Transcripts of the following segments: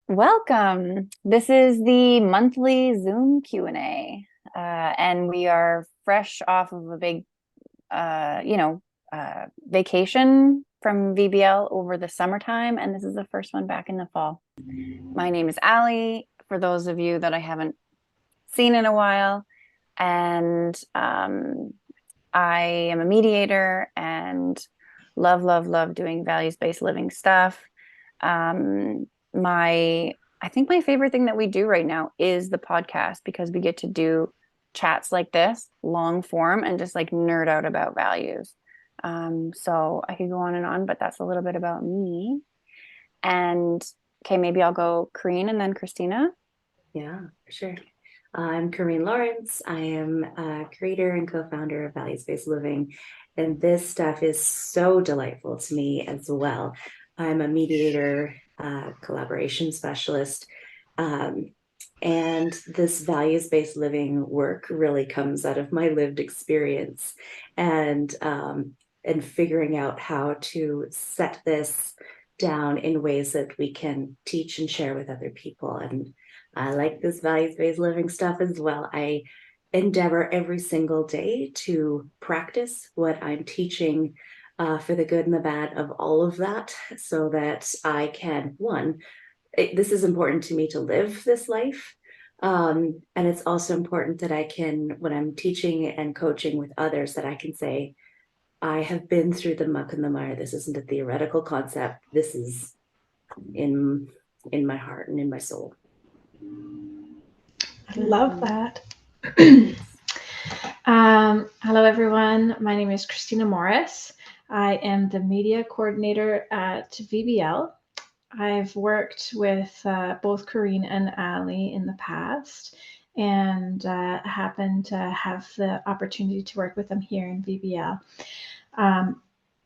Welcome. This is the monthly Zoom Q&A, and we are fresh off of a big, vacation from VBL over the summertime, and this is the first one back in the fall. My name is Allie, for those of you that I haven't seen in a while, and I am a mediator and love doing values-based living stuff. I think my favorite thing that we do right now is the podcast because we get to do chats like this, long form, and just like nerd out about values. So I could go on and on, but that's a little bit about me. And okay, maybe I'll go Corrine and then Christina. Yeah, for sure. I'm Corrine Lawrence. I am a creator and co-founder of Values Based Living, and this stuff is so delightful to me as well. I'm a mediator, collaboration specialist, and this values-based living work really comes out of my lived experience and figuring out how to set this down in ways that we can teach and share with other people. And I like this values-based living stuff as well. I endeavor every single day to practice what I'm teaching for the good and the bad of all of that so that I can, this is important to me to live this life. And it's also important that I can, when I'm teaching and coaching with others, that I can say, I have been through the muck and the mire. This isn't a theoretical concept. This is in my heart and in my soul. I love that. Hello, everyone. My name is Christina Morris. I am the media coordinator at VBL. I've worked with both Corrine and Ali in the past and happened to have the opportunity to work with them here in VBL.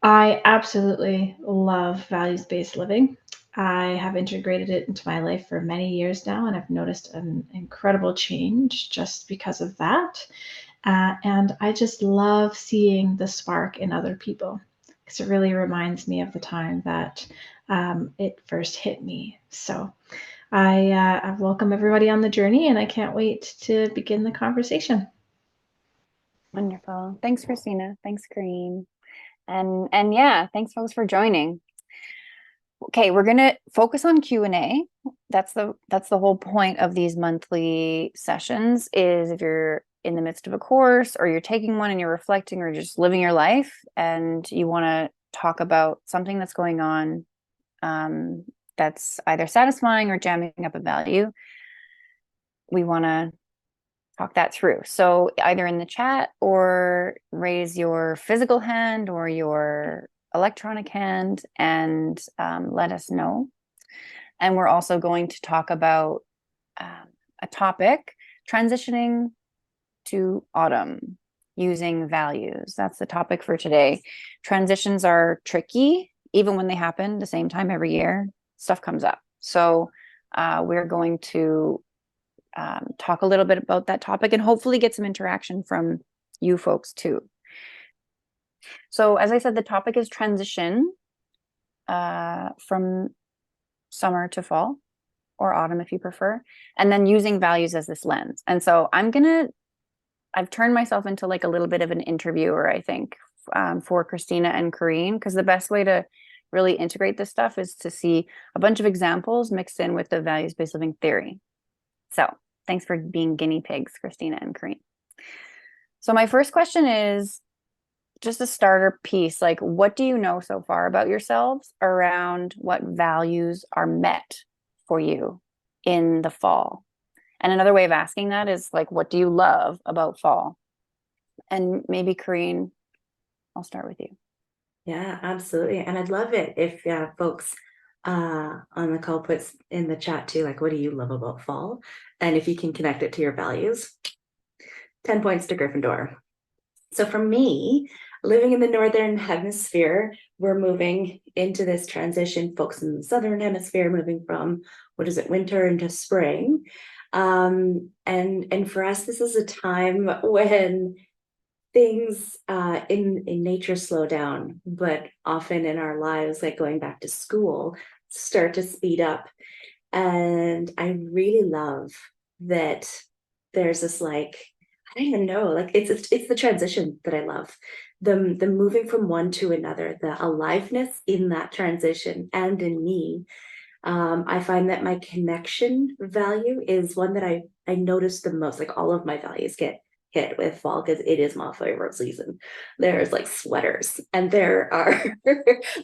I absolutely love values-based living. I have integrated it into my life for many years now, and I've noticed an incredible change just because of that. And I just love seeing the spark in other people because it really reminds me of the time that it first hit me. So I welcome everybody on the journey, and I can't wait to begin the conversation. Wonderful. Thanks, Christina. Thanks, Corrine. And yeah, thanks folks for joining. Okay, we're gonna focus on Q&A. That's the whole point of these monthly sessions is if you're in the midst of a course or you're taking one and you're reflecting or just living your life and you want to talk about something that's going on that's either satisfying or jamming up a value, we want to talk that through. So either in the chat or raise your physical hand or your electronic hand and let us know. And we're also going to talk about a topic, transitioning to autumn using values. That's the topic for today. Transitions are tricky, even when they happen the same time every year, stuff comes up. So we're going to talk a little bit about that topic and hopefully get some interaction from you folks too. So as I said, the topic is transition from summer to fall or autumn if you prefer, and then using values as this lens. And so I've turned myself into like a little bit of an interviewer, I think, for Christina and Corrine, because the best way to really integrate this stuff is to see a bunch of examples mixed in with the values-based living theory. So thanks for being guinea pigs, Christina and Corrine. So my first question is just a starter piece. Like, what do you know so far about yourselves around what values are met for you in the fall? And another way of asking that is like, what do you love about fall? And maybe Corrine, I'll start with you. Yeah, absolutely. And I'd love it if folks on the call puts in the chat too, like, what do you love about fall? And if you can connect it to your values, 10 points to Gryffindor. So for me, living in the Northern Hemisphere, we're moving into this transition. Folks in the Southern Hemisphere moving from, winter into spring. And for us, this is a time when things in nature slow down, but often in our lives, like going back to school, start to speed up. And I really love that there's this like, I don't even know, like it's the transition that I love. The moving from one to another, the aliveness in that transition and in me. I find that my connection value is one that I notice the most. Like all of my values get hit with fall because it is my favorite season. There's like sweaters and there are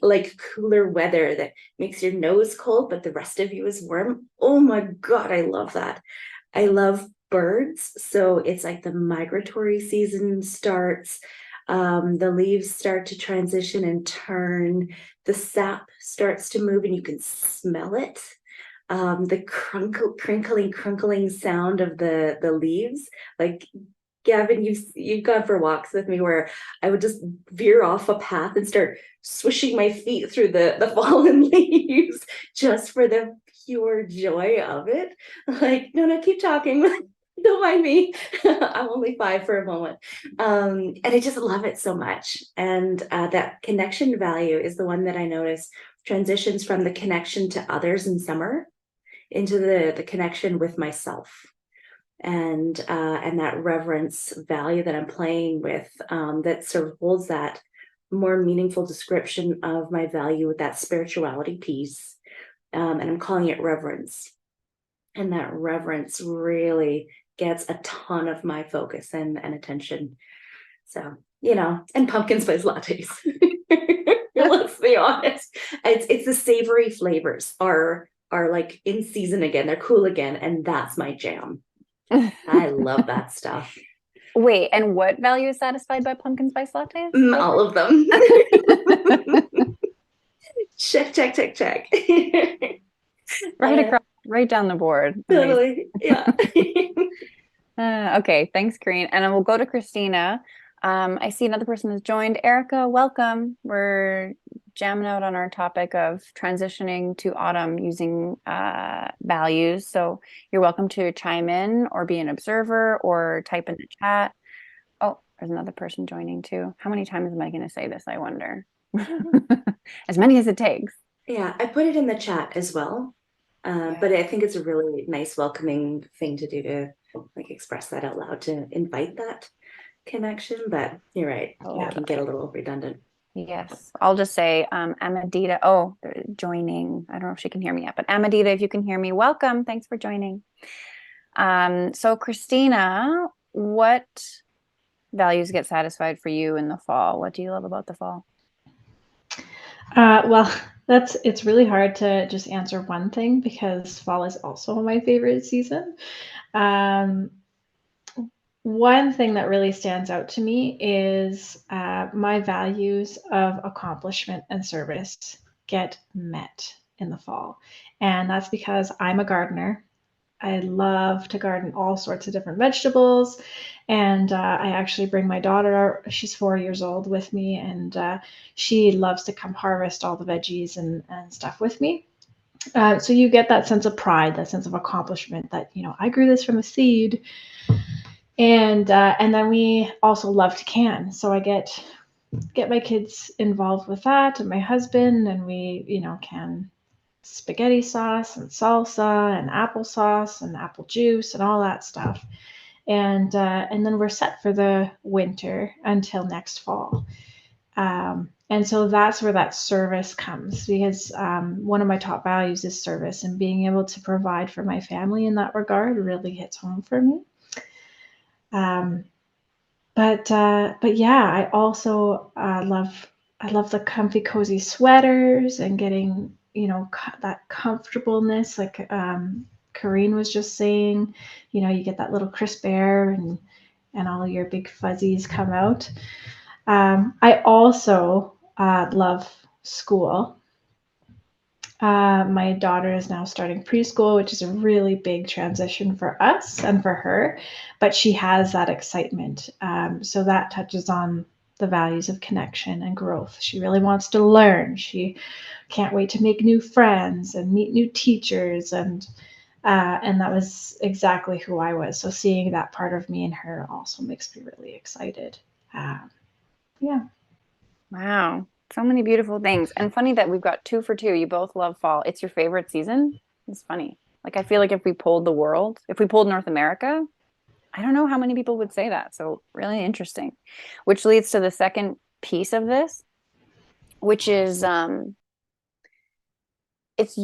like cooler weather that makes your nose cold, but the rest of you is warm. Oh my God, I love that. I love birds. So it's like the migratory season starts. The leaves start to transition and turn. The sap starts to move and you can smell it. The crinkling sound of the leaves. Like Gavin, you've gone for walks with me where I would just veer off a path and start swishing my feet through the fallen leaves just for the pure joy of it. Like, no, keep talking. Don't mind me. I'm only 5 for a moment. And I just love it so much. And that connection value is the one that I notice transitions from the connection to others in summer into the connection with myself. And that reverence value that I'm playing with, that sort of holds that more meaningful description of my value with that spirituality piece. And I'm calling it reverence. And that reverence really gets a ton of my focus and attention. So, and pumpkin spice lattes. Let's be honest. It's the savory flavors are like in season again. They're cool again. And that's my jam. I love that stuff. Wait, and what value is satisfied by pumpkin spice lattes? All of them. Check. Right down the board. Totally. Yeah. Okay, thanks, Kareen. And then we'll go to Christina. I see another person has joined. Erica, welcome. We're jamming out on our topic of transitioning to autumn using values. So you're welcome to chime in or be an observer or type in the chat. Oh, there's another person joining too. How many times am I going to say this, I wonder? As many as it takes. Yeah, I put it in the chat as well. But I think it's a really nice, welcoming thing to do to like express that out loud, to invite that connection. But you're right, it can get a little redundant. Yes, I'll just say Amadita. Oh, they're joining. I don't know if she can hear me yet, but Amadita, if you can hear me, welcome. Thanks for joining. So Christina, what values get satisfied for you in the fall? What do you love about the fall? Well, it's really hard to just answer one thing because fall is also my favorite season. One thing that really stands out to me is my values of accomplishment and service get met in the fall. And that's because I'm a gardener. I love to garden all sorts of different vegetables. And I actually bring my daughter, she's 4 years old, with me. And she loves to come harvest all the veggies and stuff with me. So you get that sense of pride, that sense of accomplishment that, I grew this from a seed. And then we also love to can. So I get my kids involved with that and my husband, and we, can spaghetti sauce and salsa and applesauce and apple juice and all that stuff. And then we're set for the winter until next fall. And so that's where that service comes, because one of my top values is service, and being able to provide for my family in that regard really hits home for me. But yeah, I also love the comfy, cozy sweaters and getting, that comfortableness. Like Kareen was just saying, you get that little crisp air and all your big fuzzies come out. I also love school. My daughter is now starting preschool, which is a really big transition for us and for her, but she has that excitement. So that touches on the values of connection and growth. She really wants to learn. She can't wait to make new friends and meet new teachers. And that was exactly who I was. So seeing that part of me in her also makes me really excited. Yeah. Wow. So many beautiful things. And funny that we've got 2 for 2. You both love fall. It's your favorite season? It's funny. Like, I feel like if we polled the world, if we polled North America, I don't know how many people would say that. So really interesting, which leads to the second piece of this, which is it's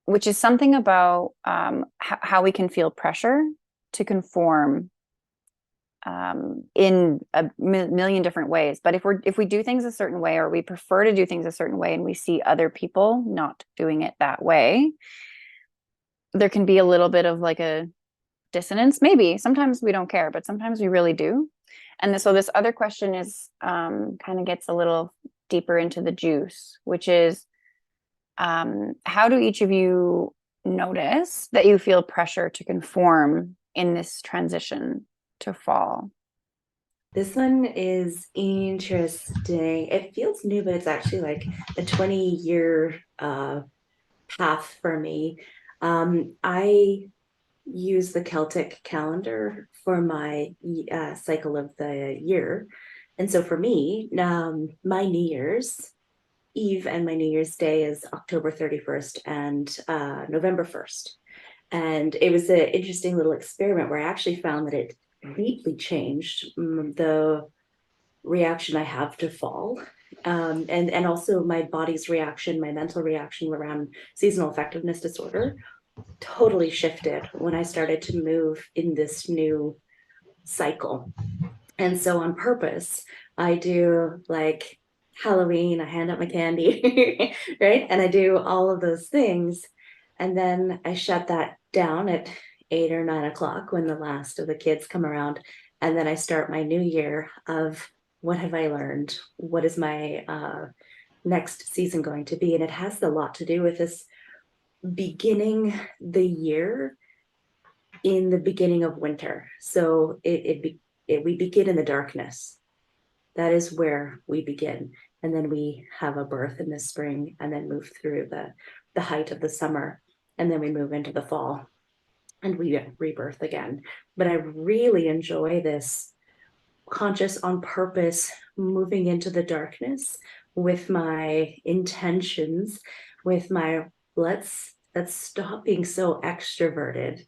which is something about how we can feel pressure to conform in a million different ways. But if we do things a certain way, or we prefer to do things a certain way, and we see other people not doing it that way, there can be a little bit of like a dissonance. Maybe sometimes we don't care, but sometimes we really do. And so this other question is kind of gets a little deeper into the juice, which is how do each of you notice that you feel pressure to conform in this transition to fall? This one is interesting. It feels new, but it's actually like a 20-year path for me. I use the Celtic calendar for my cycle of the year. And so for me, my New Year's Eve and my New Year's Day is October 31st and November 1st. And it was an interesting little experiment where I actually found that it deeply changed the reaction I have to fall. And also my body's reaction, my mental reaction around seasonal affectiveness disorder totally shifted when I started to move in this new cycle. And so on purpose, I do like Halloween, I hand out my candy, right? And I do all of those things. And then I shut that down at 8 or 9 o'clock when the last of the kids come around. And then I start my new year of what have I learned? What is my next season going to be? And it has a lot to do with this beginning the year in the beginning of winter. So we begin in the darkness. That is where we begin. And then we have a birth in the spring and then move through the height of the summer. And then we move into the fall and we rebirth again. But I really enjoy this conscious on purpose moving into the darkness with my intentions, with my let's stop being so extroverted.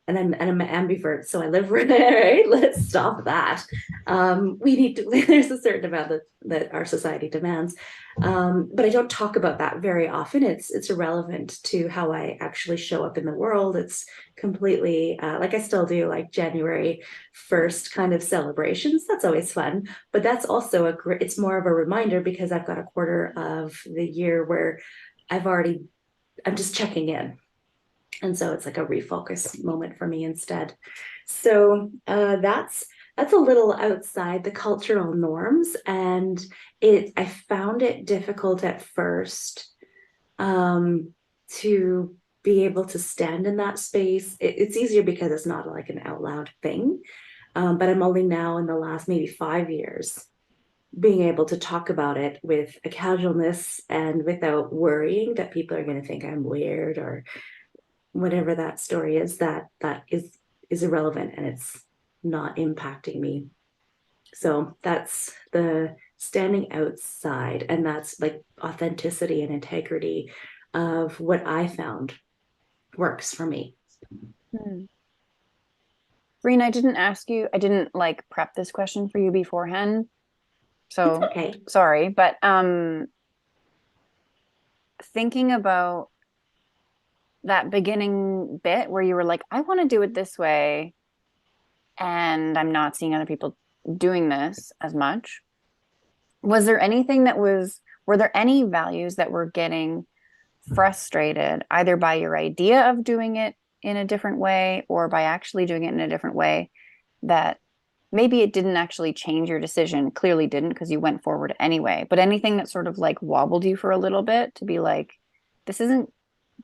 And I'm an ambivert, so I live right. Let's stop that. We need to. There's a certain amount that our society demands, but I don't talk about that very often. It's irrelevant to how I actually show up in the world. It's completely like I still do like January 1st kind of celebrations. That's always fun, but that's also it's more of a reminder because I've got a quarter of the year where I'm just checking in. And so it's like a refocus moment for me instead. So that's a little outside the cultural norms. And I found it difficult at first to be able to stand in that space. It's easier because it's not like an out loud thing. But I'm only now in the last maybe 5 years being able to talk about it with a casualness and without worrying that people are going to think I'm weird or whatever that story is, that is irrelevant and it's not impacting me. So that's the standing outside, and that's like authenticity and integrity of what I found works for me. Reen, I didn't like prep this question for you beforehand. So It's okay. Sorry, but thinking about that beginning bit where you were like, I want to do it this way, and I'm not seeing other people doing this as much. Were there any values that were getting frustrated either by your idea of doing it in a different way or by actually doing it in a different way that maybe it didn't actually change your decision? Clearly didn't, because you went forward anyway. But anything that sort of like wobbled you for a little bit to be like, this isn't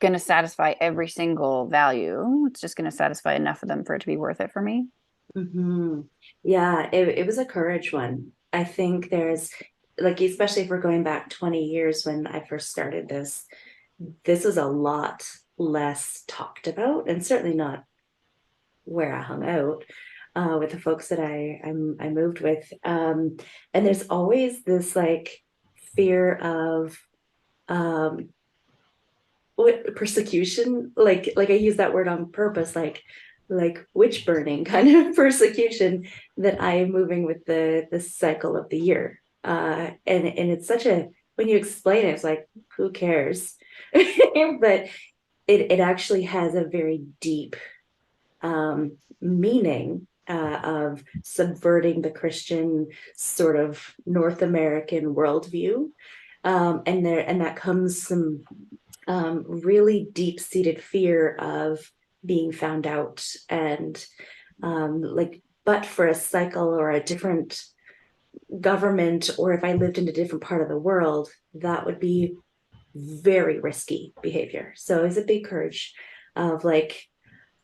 going to satisfy every single value. It's just going to satisfy enough of them for it to be worth it for me. Mm-hmm. Yeah, it was a courage one. I think there's like, especially if we're going back 20 years when I first started this is a lot less talked about, and certainly not where I hung out with the folks that I moved with. And there's always this like fear of what persecution, like I use that word on purpose, like witch burning kind of persecution that I am moving with the cycle of the year. And it's such a, when you explain it, it's like, who cares? But it actually has a very deep meaning of subverting the Christian sort of North American worldview. And that comes some really deep-seated fear of being found out, and like, but for a cycle or a different government, or if I lived in a different part of the world, that would be very risky behavior. So it's a big courage of like,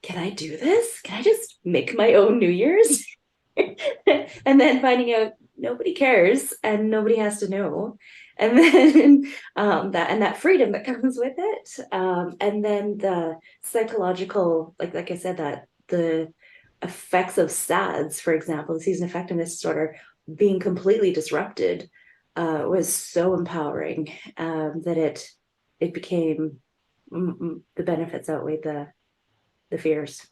can I do this? Can I just make my own New Year's? And then finding out nobody cares and nobody has to know. And then that freedom that comes with it. And then the psychological, like I said, that the effects of SADS, for example, the season effectiveness disorder, being completely disrupted was so empowering, that it became, the benefits outweighed the fears.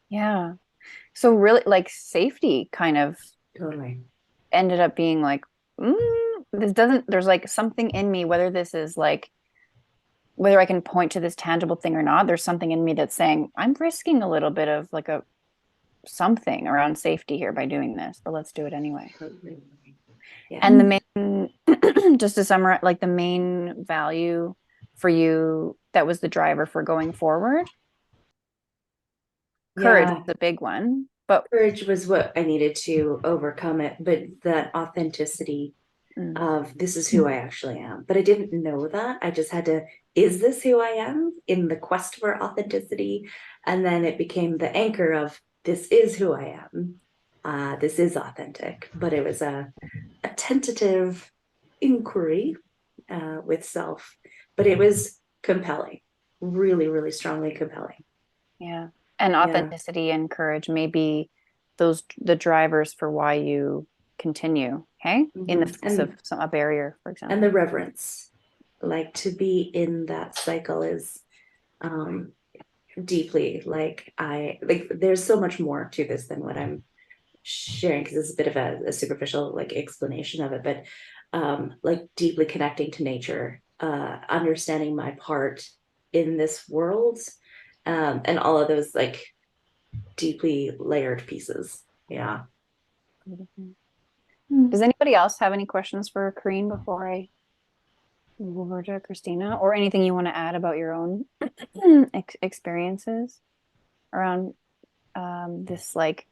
Yeah. So really like safety kind of Totally. ended up being like, there's like something in me, whether this is like, whether I can point to this tangible thing or not, there's something in me that's saying, I'm risking a little bit of like a something around safety here by doing this, but let's do it anyway. Totally. Yeah. And the main, just to summarize, like the main value for you that was the driver for going forward, courage Yeah. is the big one, but Courage was what I needed to overcome it, but that authenticity of this is who I actually am. But I didn't know that. I just had to, is this who I am, in the quest for authenticity? And then it became the anchor of, this is who I am. This is authentic. But it was a tentative inquiry with self, but it was compelling, really, really strongly compelling. yeah. And Yeah. authenticity and courage may be those the drivers for why you continue, okay? In the face of a barrier, for example. And the reverence, like to be in that cycle is deeply, like there's so much more to this than what I'm sharing, because it's a bit of a superficial like explanation of it, but like deeply connecting to nature, understanding my part in this world, and all of those like deeply layered pieces. Yeah. Does anybody else have any questions for Corrine before I move over to Christina, or anything you want to add about your own experiences around this like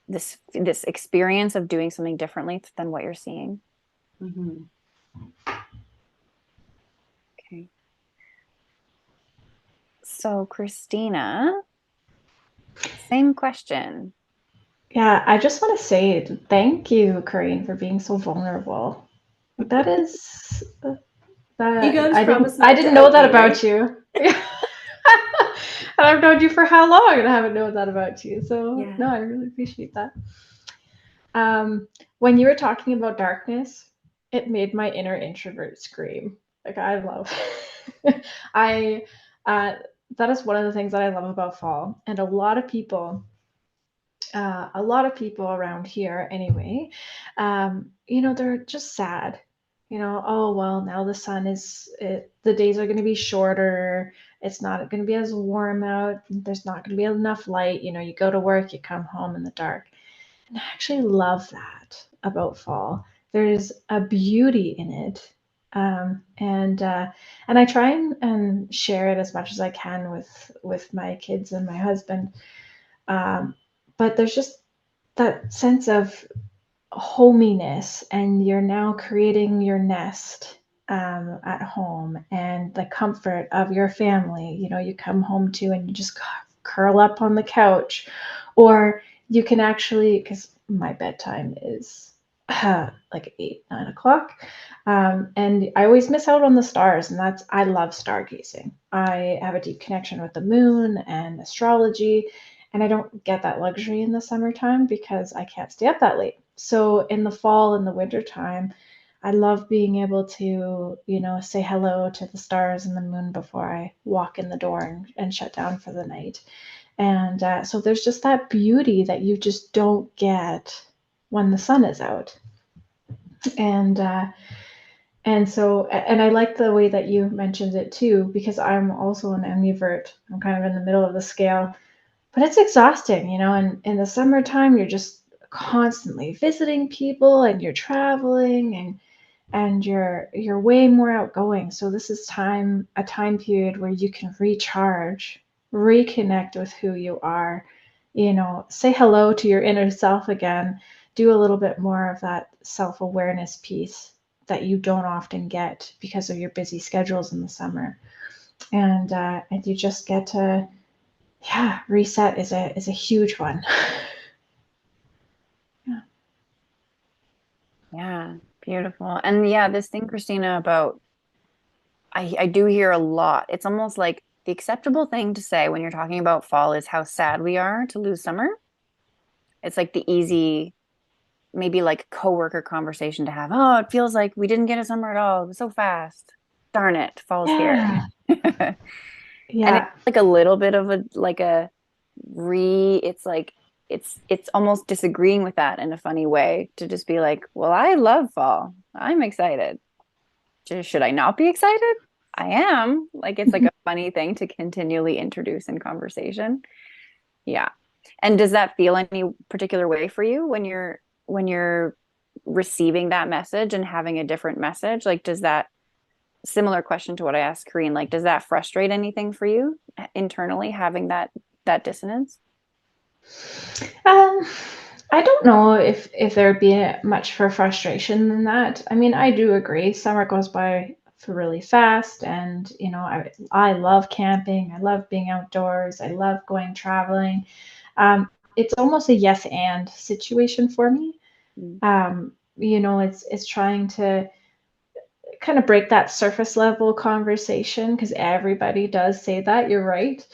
this experience of doing something differently than what you're seeing? Okay. So Christina, same question. Yeah, I just want to say thank you, Corrine, for being so vulnerable. That is that You guys I didn't know that about you. And I've known you for how long, and I haven't known that about you. So Yeah. no, I really appreciate that. When you were talking about darkness, it made my inner introvert scream. Like I love, that is one of the things that I love about fall, and a lot of people around here anyway, they're just sad. Oh well, now the days are going to be shorter. It's not going to be as warm out. There's not going to be enough light. You go to work, you come home in the dark. And I actually love that about fall. There's a beauty in it. And I try and share it as much as I can with my kids and my husband. But there's just that sense of hominess, and you're now creating your nest at home, and the comfort of your family. You come home to, and you just curl up on the couch, or you can actually, because my bedtime is like 8-9 o'clock, and I always miss out on the stars, and I love stargazing. I have a deep connection with the moon and astrology, and I don't get that luxury in the summertime because I can't stay up that late. So in the fall and the winter time, I love being able to, say hello to the stars and the moon before I walk in the door and shut down for the night. And so there's just that beauty that you just don't get when the sun is out. And and I like the way that you mentioned it too, because I'm also an ambivert. I'm kind of in the middle of the scale, but it's exhausting, and in the summertime, you're just constantly visiting people and you're traveling and you're way more outgoing. So this is a time period where you can recharge, reconnect with who you are, say hello to your inner self again, do a little bit more of that self-awareness piece that you don't often get because of your busy schedules in the summer. And you just get to, yeah, reset is a huge one. Yeah. Yeah, beautiful. And yeah, this thing, Christina, about I do hear a lot. It's almost like the acceptable thing to say when you're talking about fall is how sad we are to lose summer. It's like the easy, maybe like coworker conversation to have. Oh, it feels like we didn't get a summer at all. It was so fast. Darn it, fall's here. Yeah. And it's Yeah. like a little bit of it's like it's almost disagreeing with that in a funny way to just be like, well, I love fall. I'm excited. Should I not be excited? I am. Like it's like a funny thing to continually introduce in conversation. Yeah. And does that feel any particular way for you when you're receiving that message and having a different message? Like does that similar question to what I asked Kareen, like does that frustrate anything for you internally having that dissonance? Um, I don't know if there would be much for frustration in that. I mean, I do agree. Summer goes by really fast, and I love camping. I love being outdoors. I love going traveling. It's almost a yes and situation for me. Mm. It's trying to kind of break that surface level conversation because everybody does say that. You're right,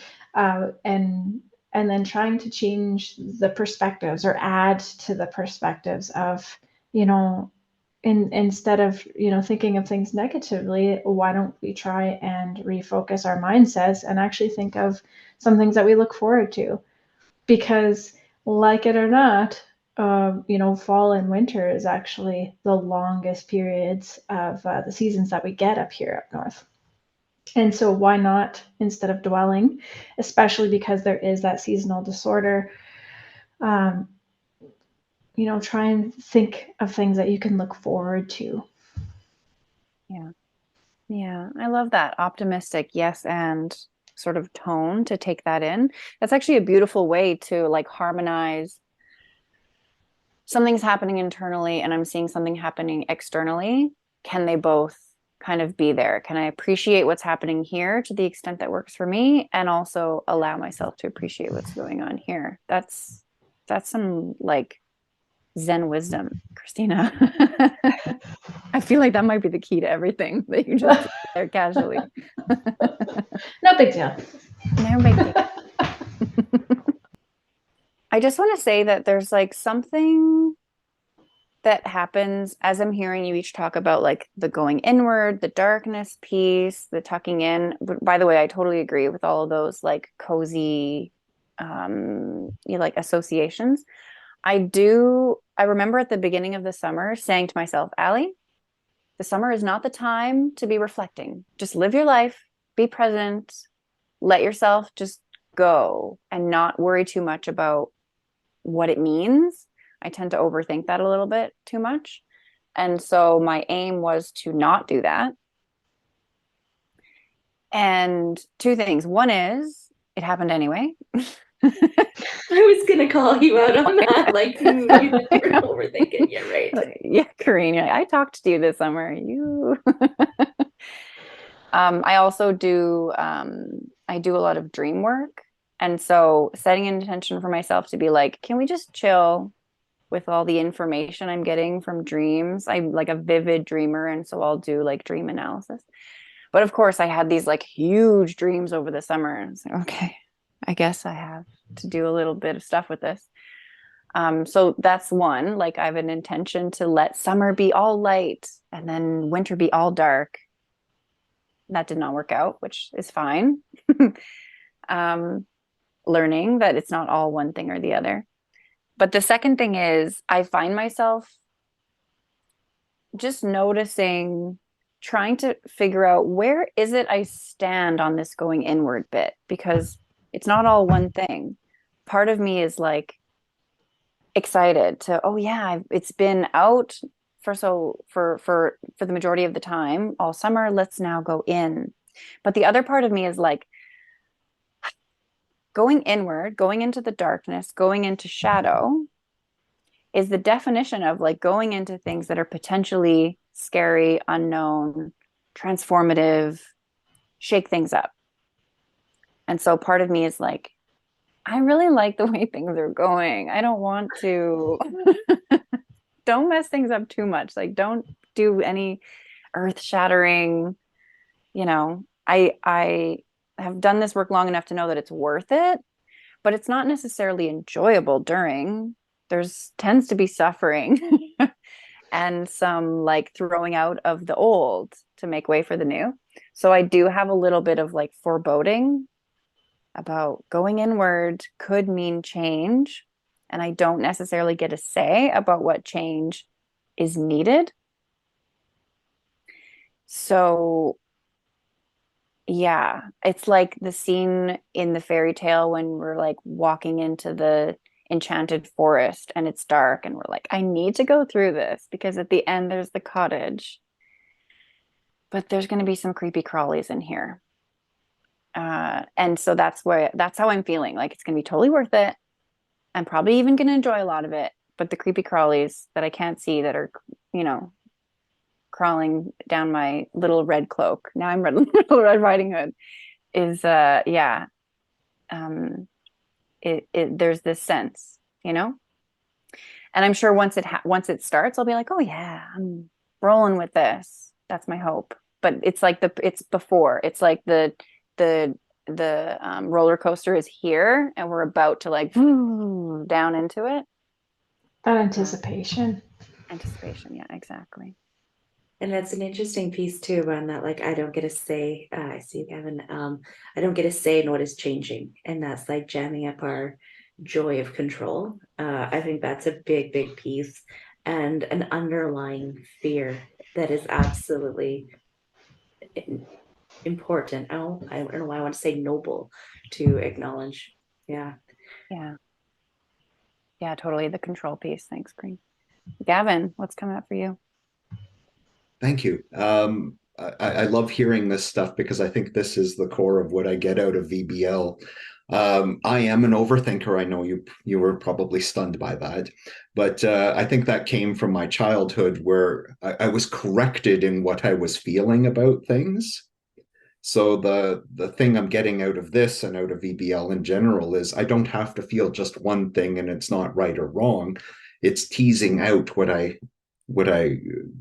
and then trying to change the perspectives or add to the perspectives of you know instead of thinking of things negatively, why don't we try and refocus our mindsets and actually think of some things that we look forward to, because like it or not, fall and winter is actually the longest periods of the seasons that we get up here up north. And so why not, instead of dwelling, especially because there is that seasonal disorder, um, try and think of things that you can look forward to. Yeah. Yeah. I love that optimistic yes and sort of tone to take that in. That's actually a beautiful way to like harmonize something's happening internally and I'm seeing something happening externally. Can they both kind of be there? Can I appreciate what's happening here to the extent that works for me and also allow myself to appreciate what's going on here? That's some like Zen wisdom, Christina. I feel like that might be the key to everything that you just did there casually. No big deal. No big deal. I just want to say that there's like something that happens as I'm hearing you each talk about like the going inward, the darkness piece, the tucking in. But by the way, I totally agree with all of those like cozy like associations. I remember at the beginning of the summer saying to myself, Allie, the summer is not the time to be reflecting. Just live your life, be present, let yourself just go and not worry too much about what it means. I tend to overthink that a little bit too much. And so my aim was to not do that. And two things. One is it happened anyway. I was gonna call you out on that. Like you were overthinking. You're right. Yeah, Karina, I talked to you this summer. You I also do I do a lot of dream work. And so setting an intention for myself to be like, can we just chill with all the information I'm getting from dreams? I'm like a vivid dreamer, and so I'll do like dream analysis. But of course, I had these like huge dreams over the summer. And so, okay, I guess I have to do a little bit of stuff with this. So that's one, like I have an intention to let summer be all light and then winter be all dark. That did not work out, which is fine. um, Learning that it's not all one thing or the other. But the second thing is, I find myself just noticing, trying to figure out where is it I stand on this going inward bit, because it's not all one thing. Part of me is like excited to, oh yeah, it's been out for the majority of the time all summer. Let's now go in. But the other part of me is like going inward, going into the darkness, going into shadow is the definition of like going into things that are potentially scary, unknown, transformative, shake things up. And so part of me is like, I really like the way things are going. I don't want to don't mess things up too much. Like don't do any earth-shattering, I have done this work long enough to know that it's worth it, but it's not necessarily enjoyable during. There's tends to be suffering and some like throwing out of the old to make way for the new. So I do have a little bit of like foreboding about going inward could mean change. And I don't necessarily get a say about what change is needed. So, yeah, it's like the scene in the fairy tale when we're like walking into the enchanted forest and it's dark and we're like, I need to go through this because at the end there's the cottage, but there's going to be some creepy crawlies in here. And so that's how I'm feeling. Like it's going to be totally worth it. I'm probably even going to enjoy a lot of it. But the creepy crawlies that I can't see that are, you know, crawling down my little red cloak. Now I'm Little Red Riding Hood. Is yeah. There's this sense, you know, and I'm sure once it starts, I'll be like, oh yeah, I'm rolling with this. That's my hope. But it's like it's before. It's like the roller coaster is here, and we're about to like down into it. That anticipation. Anticipation, yeah, exactly. And that's an interesting piece too, around that, like, I don't get a say. I see you, Gavin. I don't get a say in what is changing. And that's like jamming up our joy of control. I think that's a big, big piece and an underlying fear that is absolutely important. Oh, I don't know why I want to say noble to acknowledge. Yeah. Yeah. Yeah, totally. The control piece. Thanks, Green. Gavin, what's coming up for you? Thank you. I love hearing this stuff because I think this is the core of what I get out of VBL. I am an overthinker. I know you were probably stunned by that, but I think that came from my childhood where I was corrected in what I was feeling about things. So the thing I'm getting out of this and out of VBL in general is I don't have to feel just one thing and it's not right or wrong. It's teasing out what I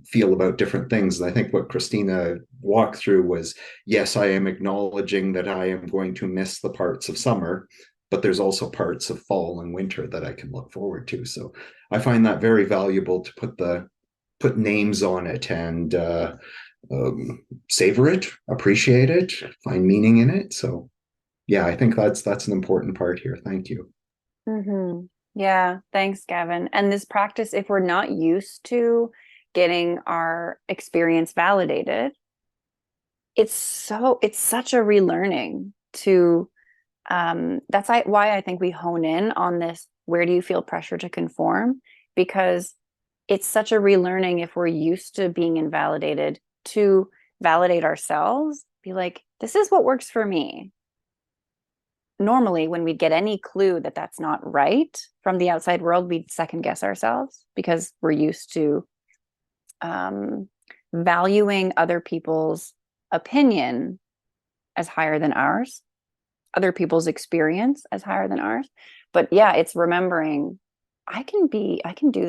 feel about different things. And I think what Christina walked through was, yes, I am acknowledging that I am going to miss the parts of summer, but there's also parts of fall and winter that I can look forward to. So I find that very valuable to put names on it and savor it, appreciate it, find meaning in it. So yeah, I think that's an important part here. Thank you. Mm-hmm. Yeah, thanks, Gavin. And this practice, if we're not used to getting our experience validated, it's such a relearning to that's why I think we hone in on this. Where do you feel pressure to conform? Because it's such a relearning if we're used to being invalidated to validate ourselves, be like, this is what works for me. Normally, when we get any clue that that's not right from the outside world, we'd second guess ourselves because we're used to valuing other people's opinion as higher than ours, other people's experience as higher than ours. But yeah, it's remembering I can do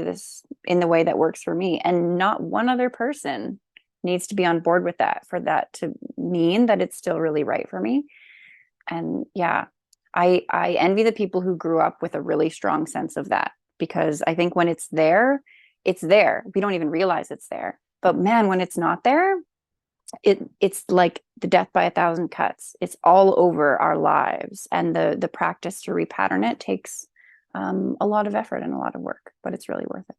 this in the way that works for me, and not one other person needs to be on board with that for that to mean that it's still really right for me. And yeah, I envy the people who grew up with a really strong sense of that, because I think when it's there. We don't even realize it's there. But man, when it's not there, it's like the death by a thousand cuts. It's all over our lives, and the practice to repattern it takes a lot of effort and a lot of work, but it's really worth it.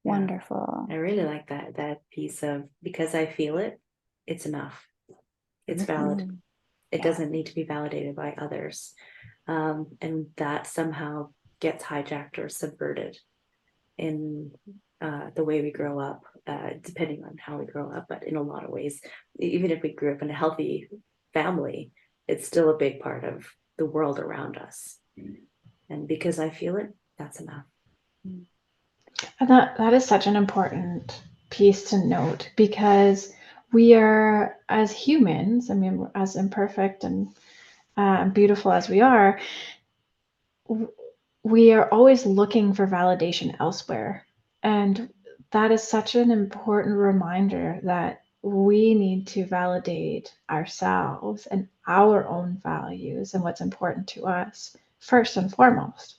Yeah. Wonderful. I really like that piece of, because I feel it, it's enough. It's valid. Mhm. It Yeah. doesn't need to be validated by others. And that somehow gets hijacked or subverted in the way we grow up, depending on how we grow up. But in a lot of ways, even if we grew up in a healthy family, it's still a big part of the world around us. And because I feel it, that's enough. And that is such an important piece to note, because we are, as humans, I mean, as imperfect and beautiful as we are, we are always looking for validation elsewhere. And that is such an important reminder that we need to validate ourselves and our own values and what's important to us first and foremost.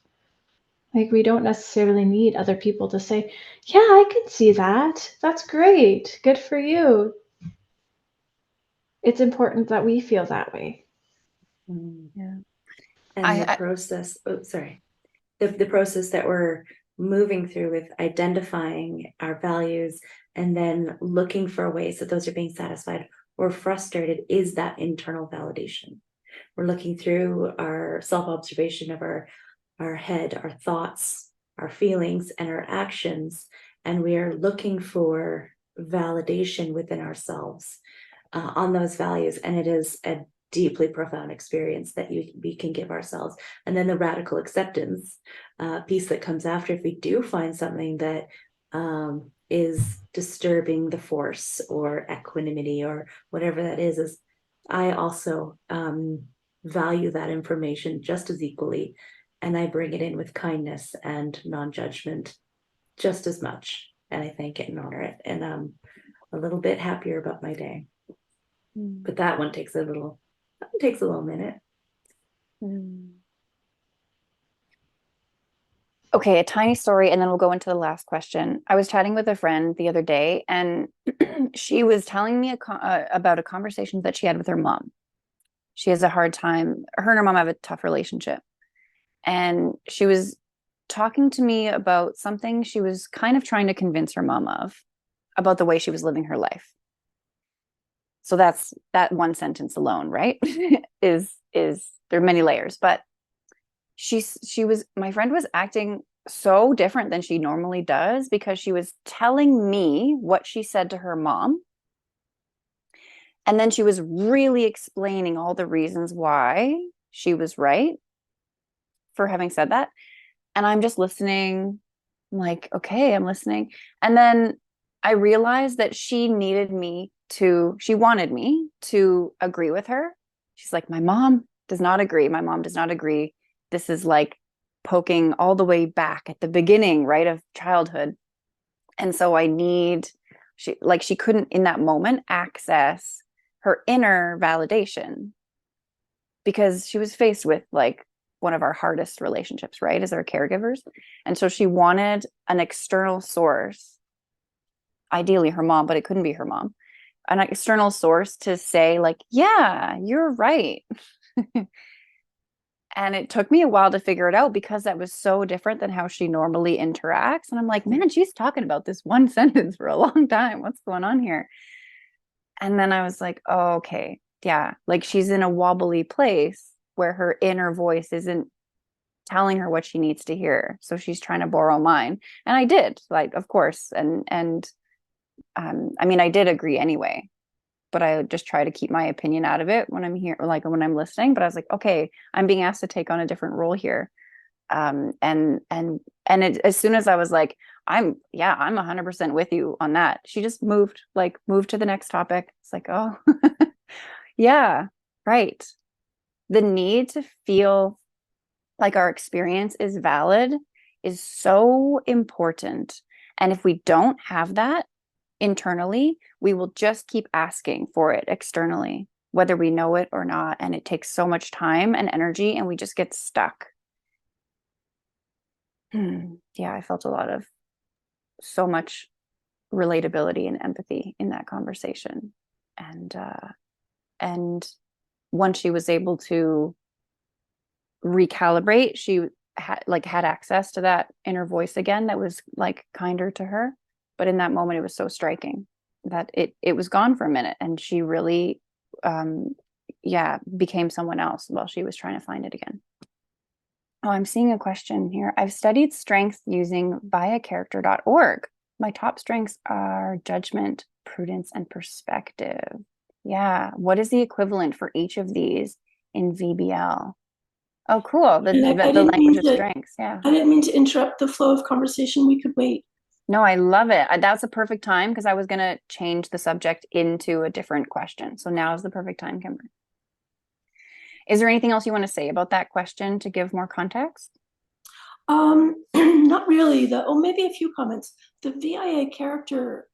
Like, we don't necessarily need other people to say, yeah, I can see that. That's great. Good for you. It's important that we feel that way. Yeah. And the process, the process that we're moving through with identifying our values and then looking for ways that those are being satisfied or frustrated is that internal validation. We're looking through our self-observation of our head, our thoughts, our feelings, and our actions, and we are looking for validation within ourselves on those values. And it is a deeply profound experience that we can give ourselves. And then the radical acceptance piece that comes after, if we do find something that is disturbing the force or equanimity or whatever that is I also value that information just as equally, and I bring it in with kindness and non-judgment just as much, and I thank it and honor it, and I'm a little bit happier about my day. But that one takes a little minute. Okay, a tiny story, and then we'll go into the last question. I was chatting with a friend the other day, and she was telling me about a conversation that she had with her mom. She has a hard time. Her and her mom have a tough relationship. And she was talking to me about something she was kind of trying to convince her mom of, about the way she was living her life. So that's that one sentence alone, right? is there are many layers, but my friend was acting so different than she normally does, because she was telling me what she said to her mom. And then she was really explaining all the reasons why she was right for having said that. And I'm just listening. I'm like, okay, I'm listening. And then I realized that she wanted me to agree with her. She's like, my mom does not agree. My mom does not agree. This is like poking all the way back at the beginning, right, of childhood. And so she couldn't in that moment access her inner validation, because she was faced with like one of our hardest relationships, right, as our caregivers. And so she wanted an external source, ideally her mom, but it couldn't be her mom, an external source to say like, yeah, you're right. And it took me a while to figure it out, because that was so different than how she normally interacts. And I'm like, man, she's talking about this one sentence for a long time. What's going on here? And then I was like, oh, okay. Yeah. Like, she's in a wobbly place where her inner voice isn't telling her what she needs to hear. So she's trying to borrow mine. And I did, like, of course. And I mean, I did agree anyway, but I just try to keep my opinion out of it when I'm here, like when I'm listening. But I was like, okay, I'm being asked to take on a different role here. As soon as I was like, I'm 100% with you on that, she just moved to the next topic. It's like, oh, yeah, right. The need to feel like our experience is valid is so important. And if we don't have that internally, we will just keep asking for it externally. whether we know it or not. And it takes so much time and energy, and we just get stuck. Yeah, I felt so much relatability and empathy in that conversation. And once she was able to recalibrate, she had access to that inner voice again that was like kinder to her. But in that moment, it was so striking that it was gone for a minute, and she really became someone else while she was trying to find it again. Oh, I'm seeing a question here. I've studied strength using viacharacter.org. My top strengths are judgment, prudence, and perspective. Yeah. What is the equivalent for each of these in VBL? Oh, cool. The language of strengths. Yeah. I didn't mean to interrupt the flow of conversation. We could wait. No, I love it. That's a perfect time, because I was going to change the subject into a different question. So now is the perfect time, Kimber. Is there anything else you want to say about that question to give more context? Not really. Maybe a few comments. The VIA character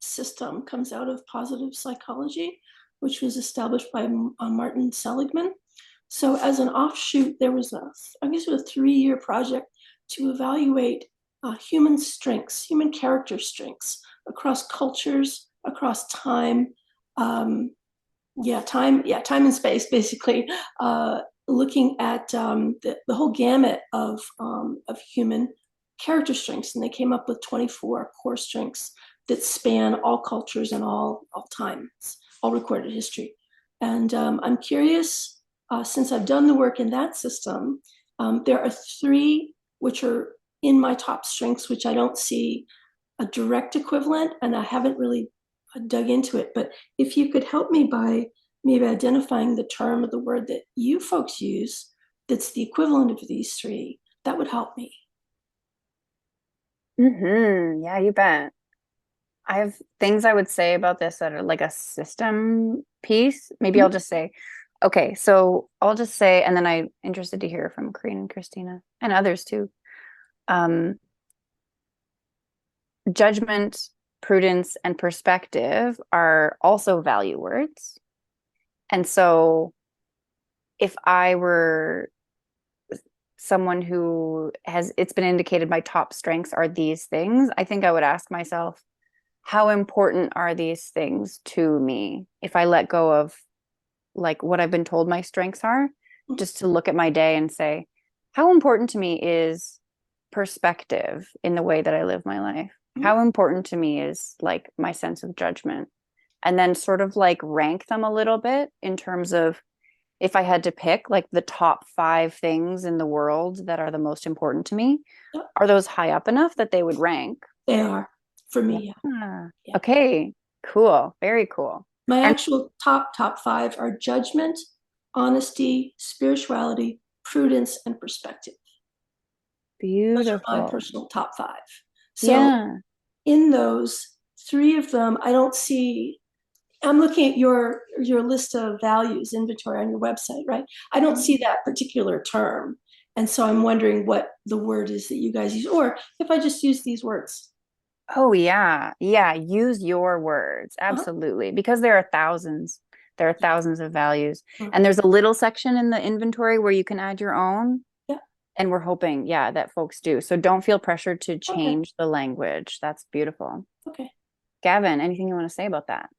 system comes out of positive psychology, which was established by Martin Seligman. So as an offshoot, there was a 3-year project to evaluate human strengths, human character strengths across cultures, across time, time and space, basically, looking at the whole gamut of human character strengths. And they came up with 24 core strengths that span all cultures and all times, all recorded history. And I'm curious, since I've done the work in that system, there are 3 which are in my top strengths, which I don't see a direct equivalent, and I haven't really dug into it. But if you could help me by maybe identifying the term or the word that you folks use that's the equivalent of these 3, that would help me. Yeah, you bet. I have things I would say about this that are like a system piece. Maybe I'll just say, okay, so I'll just say, and then I'm interested to hear from Corinne and Christina and others too. Judgment, prudence, and perspective are also value words. And so if I were someone who it's been indicated my top strengths are these things, I think I would ask myself, how important are these things to me? If I let go of like what I've been told my strengths are, just to look at my day and say, how important to me is perspective in the way that I live my life? How important to me is like my sense of judgment? And then sort of like rank them a little bit in terms of, if I had to pick like the top 5 things in the world that are the most important to me, are those high up enough that they would rank? They are, for me. Yeah. Okay, cool. Very cool. My actual top 5 are judgment, honesty, spirituality, prudence, and perspective. Beautiful. Those are my personal top 5. So in those 3 of them, I don't see. I'm looking at your list of values inventory on your website, right? I don't see that particular term. And so I'm wondering what the word is that you guys use, or if I just use these words. Oh, yeah. Yeah. Use your words. Absolutely. Because there are thousands. There are thousands of values. And there's a little section in the inventory where you can add your own. Yeah. And we're hoping, that folks do. So don't feel pressured to change the language. That's beautiful. Okay. Gavin, anything you want to say about that?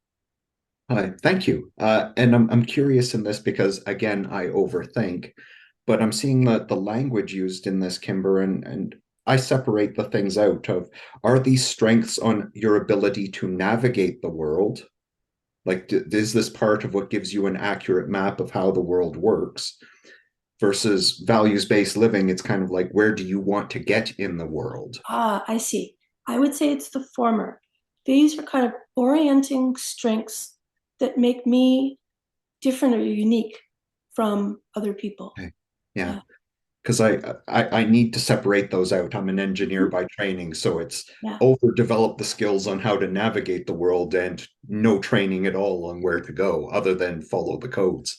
Hi, thank you. And I'm curious in this because, again, I overthink, but I'm seeing the language used in this, Kimber, and I separate the things out of, are these strengths on your ability to navigate the world? Like, is this part of what gives you an accurate map of how the world works? Versus values-based living, it's kind of like, where do you want to get in the world? I see. I would say it's the former. These are kind of orienting strengths that make me different or unique from other people. Okay. Yeah. Because I need to separate those out. I'm an engineer by training, so it's overdeveloped the skills on how to navigate the world and no training at all on where to go other than follow the codes.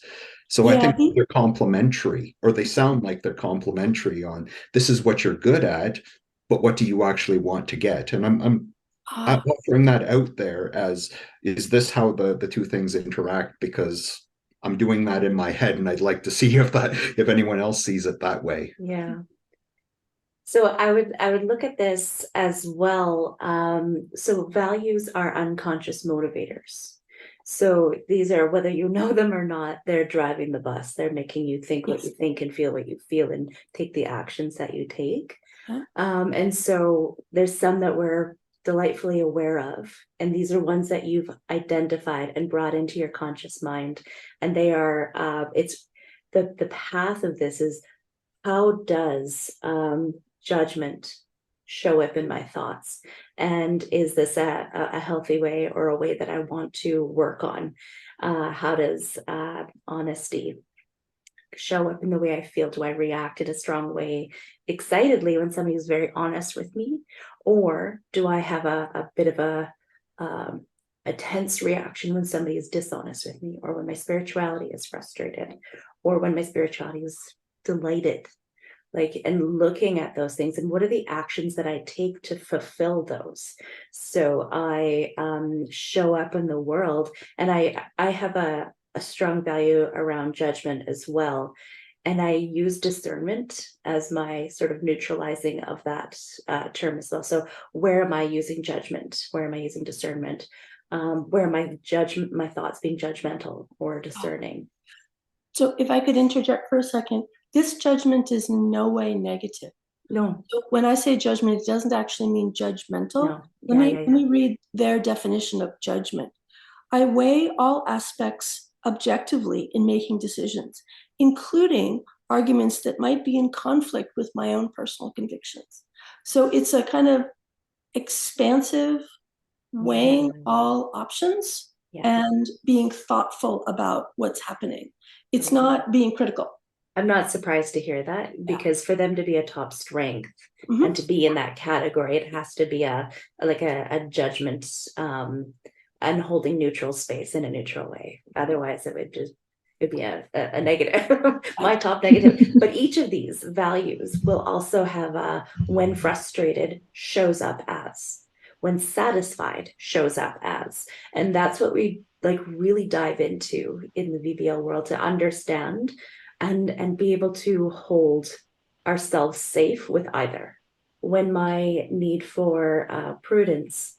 So I think they're complementary, or they sound like they're complementary on this is what you're good at, but what do you actually want to get? And I'm offering that out there as, is this how the 2 things interact? Because I'm doing that in my head, and I'd like to see if anyone else sees it that way. Yeah. So I would look at this as well. So values are unconscious motivators. So these are, whether you know them or not, they're driving the bus. They're making you think what you think and feel what you feel and take the actions that you take. Yeah. And so there's some that we're delightfully aware of, and these are ones that you've identified and brought into your conscious mind. And they are, it's the path of this is, how does judgment show up in my thoughts, and is this a healthy way or a way that I want to work on? How does honesty show up in the way I feel? Do I react in a strong way excitedly when somebody is very honest with me, or do I have a bit of a tense reaction when somebody is dishonest with me, or when my spirituality is frustrated, or when my spirituality is delighted? Like, and looking at those things, and what are the actions that I take to fulfill those? So I show up in the world, and I have a strong value around judgment as well. And I use discernment as my sort of neutralizing of that term as well. So where am I using judgment? Where am I using discernment? Where am my thoughts being judgmental or discerning? So if I could interject for a second, this judgment is in no way negative. No. So when I say judgment, it doesn't actually mean judgmental. No. Let me read their definition of judgment. I weigh all aspects objectively in making decisions, including arguments that might be in conflict with my own personal convictions. So it's a kind of expansive weighing all options and being thoughtful about what's happening. It's not being critical. I'm not surprised to hear that, because for them to be a top strength and to be in that category, it has to be a judgment and holding neutral space in a neutral way. Otherwise, it'd be a negative, my top negative. But each of these values will also have when frustrated shows up as, when satisfied shows up as. And that's what we like really dive into in the VBL world, to understand and be able to hold ourselves safe with either. When my need for prudence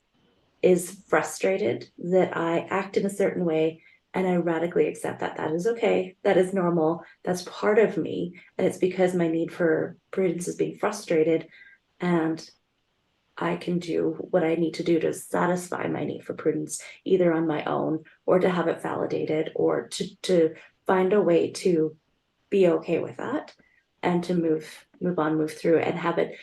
is frustrated, that I act in a certain way, and I radically accept that that is okay, that is normal, that's part of me, and it's because my need for prudence is being frustrated, and I can do what I need to do to satisfy my need for prudence, either on my own, or to have it validated, or to find a way to be okay with that, and to move through and have it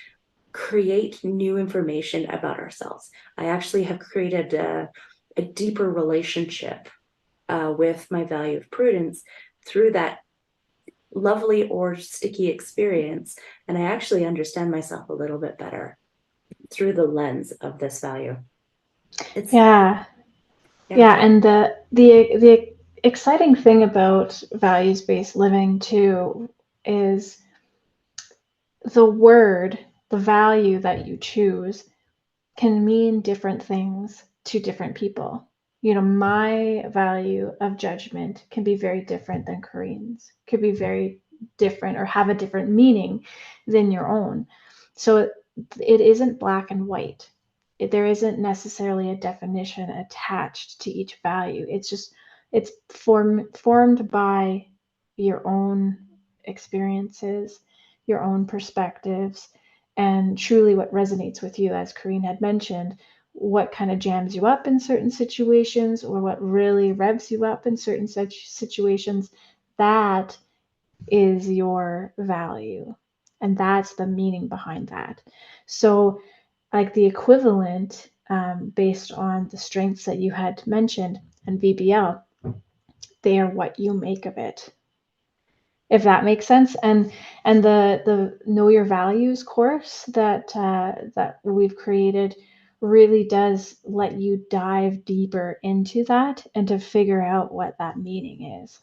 create new information about ourselves. I actually have created a deeper relationship with my value of prudence through that lovely or sticky experience. And I actually understand myself a little bit better through the lens of this value. Yeah. And the exciting thing about values-based living too is the value that you choose can mean different things to different people. You know, my value of judgment can be very different than Corinne's, could be very different or have a different meaning than your own. So it isn't black and white. There isn't necessarily a definition attached to each value. It's formed by your own experiences, your own perspectives, and truly what resonates with you. As Corinne had mentioned, what kind of jams you up in certain situations, or what really revs you up in certain such situations, that is your value. And that's the meaning behind that. So like the equivalent, based on the strengths that you had mentioned and VBL, they are what you make of it, if that makes sense. And the Know Your Values course that we've created really does let you dive deeper into that and to figure out what that meaning is.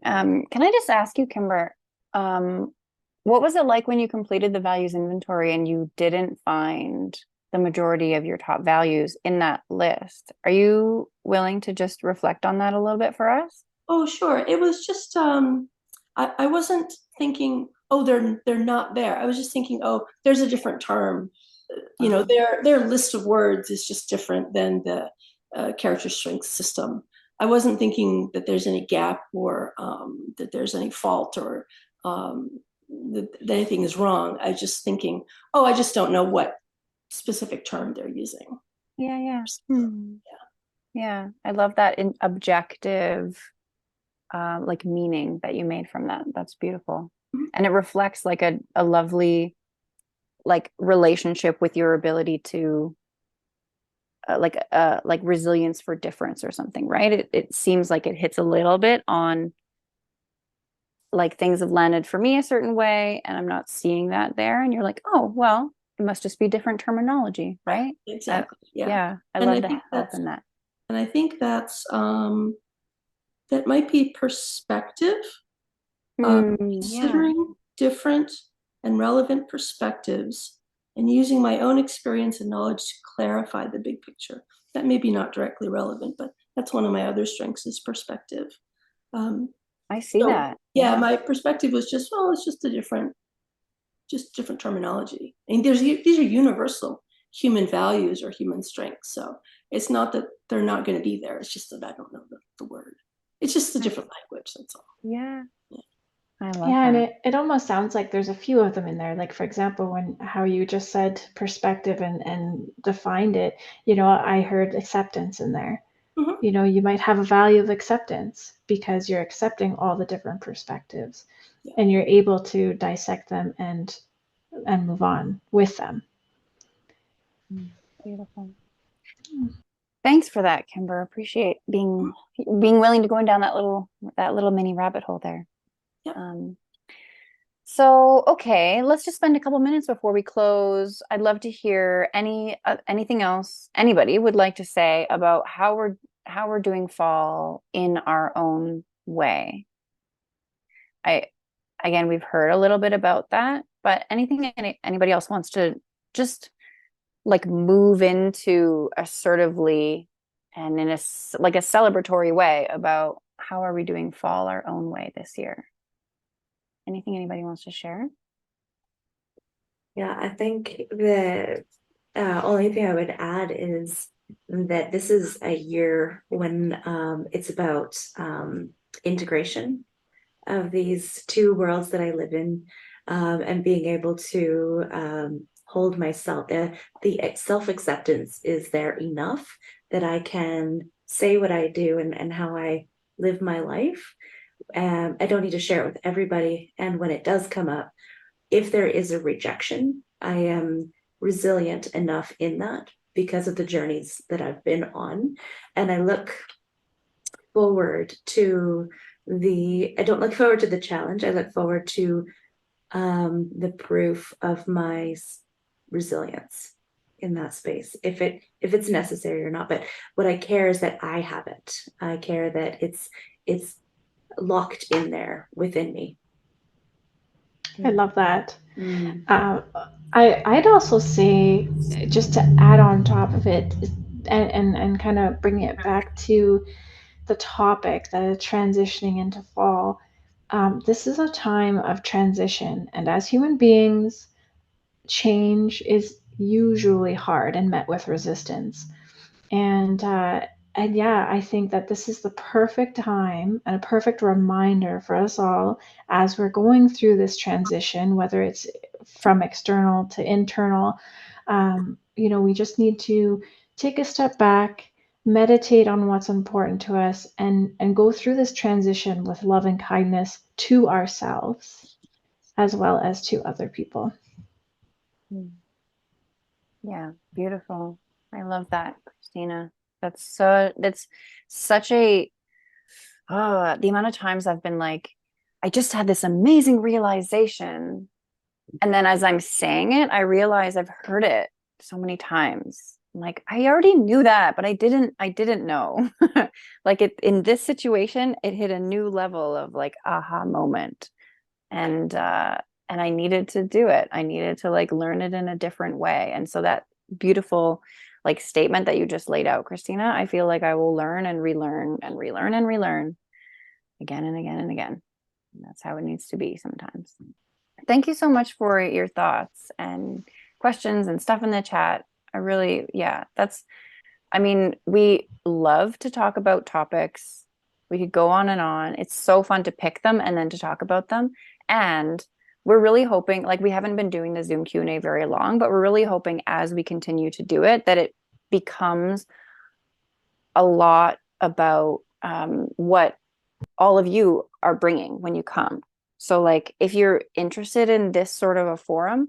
Can I just ask you, Kimber, what was it like when you completed the values inventory and you didn't find the majority of your top values in that list? Are you willing to just reflect on that a little bit for us? Oh, sure. It was just I wasn't thinking, oh, they're not there. I was just thinking, oh, there's a different term. You know, their list of words is just different than the character strength system. I wasn't thinking that there's any gap or that there's any fault or that anything is wrong. I was just thinking, oh, I just don't know what specific term they're using. Yeah, yeah. Yeah, I love that in objective like meaning that you made from that. That's beautiful. Mhm. And it reflects like a lovely like relationship with your ability to like resilience for difference or something, right? It seems like it hits a little bit on like things have landed for me a certain way and I'm not seeing that there. And you're like, oh, well, it must just be different terminology, right? Exactly. Yeah. Yeah, I And love I the think help in that. And I think that might be perspective, Yeah. considering different and relevant perspectives and using my own experience and knowledge to clarify the big picture. That may be not directly relevant, but that's one of my other strengths is perspective. I see So, that. yeah, my perspective was just, well, it's just different terminology. And these are universal human values or human strengths. So it's not that they're not going to be there. It's just that I don't know the word. It's just a different language. That's all. Yeah. Yeah. I love Yeah, and that. it almost sounds like there's a few of them in there. Like for example, when how you just said perspective and defined it, I heard acceptance in there. Mhm. You might have a value of acceptance because you're accepting all the different perspectives Yeah. and you're able to dissect them and move on with them. Beautiful. Thanks for that, Kimber. Appreciate being willing to go down that little mini rabbit hole there. Yep. So, okay, let's just spend a couple minutes before we close. I'd love to hear anything else anybody would like to say about how we're doing fall in our own way. Again, we've heard a little bit about that, but anything anybody else wants to just like move into assertively and in a celebratory way about how are we doing fall our own way this year? Anything anybody wants to share? Yeah, I think the only thing I would add is that this is a year when it's about integration of these two worlds that I live in, and being able to hold myself. The self-acceptance is there enough that I can say what I do and how I live my life. I don't need to share it with everybody. And when it does come up, if there is a rejection, I am resilient enough in that because of the journeys that I've been on. And I look forward to I don't look forward to the challenge. I look forward to the proof of my resilience in that space, if it's necessary or not. But what I care is that I have it. I care that it's locked in there within me. I love that. I'd also say, just to add on top of it and kind of bring it back to the topic that is transitioning into fall. This is a time of transition, and as human beings, change is usually hard and met with resistance. And yeah, I think that this is the perfect time and a perfect reminder for us all as we're going through this transition, whether it's from external to internal. We just need to take a step back, meditate on what's important to us, and go through this transition with love and kindness to ourselves as well as to other people. Yeah, beautiful. I love that, Christina. That's such a the amount of times I've been like, I just had this amazing realization. And then as I'm saying it, I realize I've heard it so many times. I'm like, I already knew that, but I didn't know. Like in this situation, it hit a new level of like aha moment. And I needed to do it. I needed to like learn it in a different way. And so that beautiful like statement that you just laid out, Christina, I feel like I will learn and relearn and relearn and relearn again and again and again. And that's how it needs to be sometimes. Thank you so much for your thoughts and questions and stuff in the chat. I really, yeah, I mean, we love to talk about topics. We could go on and on. It's so fun to pick them and then to talk about them. And we're really hoping, like, we haven't been doing the Zoom Q&A very long, but we're really hoping as we continue to do it, that it becomes a lot about what all of you are bringing when you come. So like, if you're interested in this sort of a forum,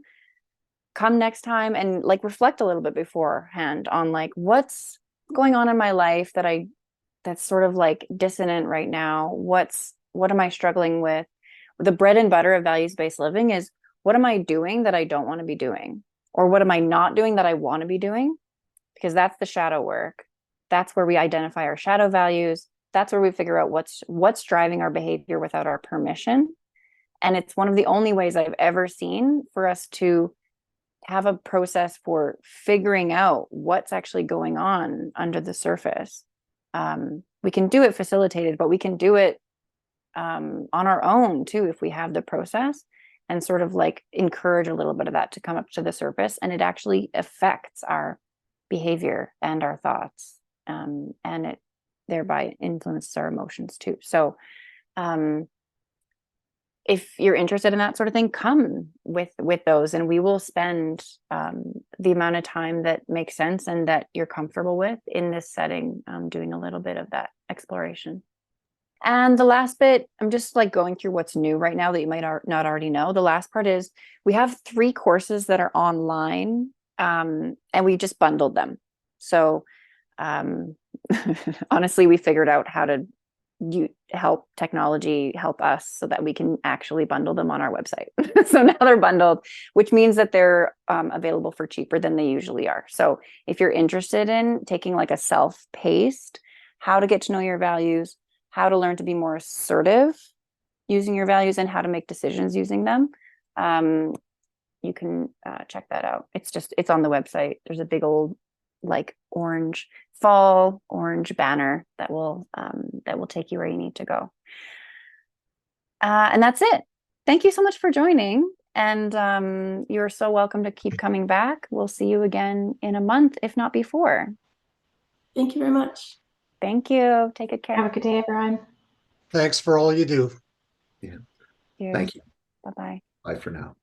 come next time and like reflect a little bit beforehand on like, what's going on in my life that's sort of like dissonant right now. What am I struggling with? The bread and butter of values-based living is, what am I doing that I don't want to be doing? Or what am I not doing that I want to be doing? Because that's the shadow work. That's where we identify our shadow values. That's where we figure out what's driving our behavior without our permission. And it's one of the only ways I've ever seen for us to have a process for figuring out what's actually going on under the surface. We can do it facilitated, but we can do it on our own too, if we have the process, and sort of like encourage a little bit of that to come up to the surface. And it actually affects our behavior and our thoughts, and it thereby influences our emotions too. So if you're interested in that sort of thing, come with those, and we will spend the amount of time that makes sense and that you're comfortable with in this setting, doing a little bit of that exploration. And the last bit, I'm just like going through what's new right now that you might not already know. The last part is we have 3 courses that are online, and we just bundled them. So honestly, we figured out how to help technology help us so that we can actually bundle them on our website. So now they're bundled, which means that they're available for cheaper than they usually are. So if you're interested in taking like a self-paced, how to get to know your values, how to learn to be more assertive using your values, and how to make decisions using them, you can check that out. It's on the website. There's a big old like fall orange banner that will take you where you need to go. And that's it. Thank you so much for joining. And you're so welcome to keep coming back. We'll see you again in a month, if not before. Thank you very much. Thank you. Take good care. Have a good day, everyone. Thanks for all you do. Yeah. Cheers. Thank you. Bye-bye. Bye for now.